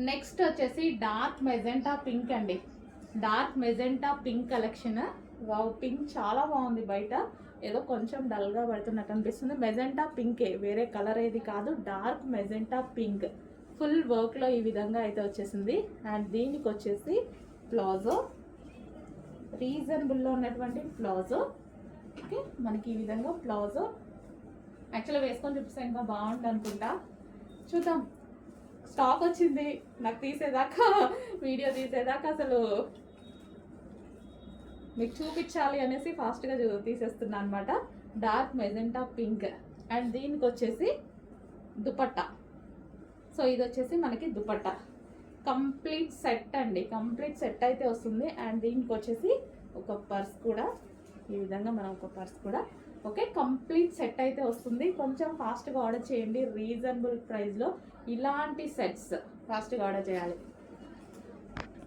Next వచ్చేసి dark magenta pink అండి. Dark magenta pink collection. Wow, pink చాలా బాగుంది. బయట ఏదో కొంచెం డల్గా పడుతున్నట్టు అనిపిస్తుంది. మెజెంటా పింకే, వేరే కలర్ ఏది కాదు. డార్క్ మెజెంటా పింక్ ఫుల్ వర్క్లో ఈ విధంగా అయితే వచ్చేసింది. అండ్ దీనికి వచ్చేసి ప్లాజో, రీజనబుల్లో ఉన్నటువంటి ప్లాజో. ఓకే, మనకి ఈ విధంగా ప్లాజో. యాక్చువల్గా వేసుకొని చూపిస్తే ఇంకా బాగుంటుంది అనుకుంటా. చూద్దాం. స్టాక్ వచ్చింది, నాకు తీసేదాకా, వీడియో తీసేదాకా అసలు మీకు చూపించాలి అనేసి ఫాస్ట్గా తీసేస్తున్నా అనమాట. Dark magenta pink. అండ్ దీనికి వచ్చేసి దుపట్టా. సో ఇది వచ్చేసి మనకి దుపట్టా కంప్లీట్ సెట్ అండి. కంప్లీట్ సెట్ అయితే వస్తుంది. అండ్ దీనికి వచ్చేసి ఒక పర్స్ కూడా, ఈ విధంగా మనం ఒక పర్స్ కూడా. ఓకే, కంప్లీట్ సెట్ అయితే వస్తుంది. కొంచెం ఫాస్ట్గా ఆర్డర్ చేయండి. రీజనబుల్ ప్రైస్లో ఇలాంటి సెట్స్ ఫాస్ట్గా ఆర్డర్ చేయాలి.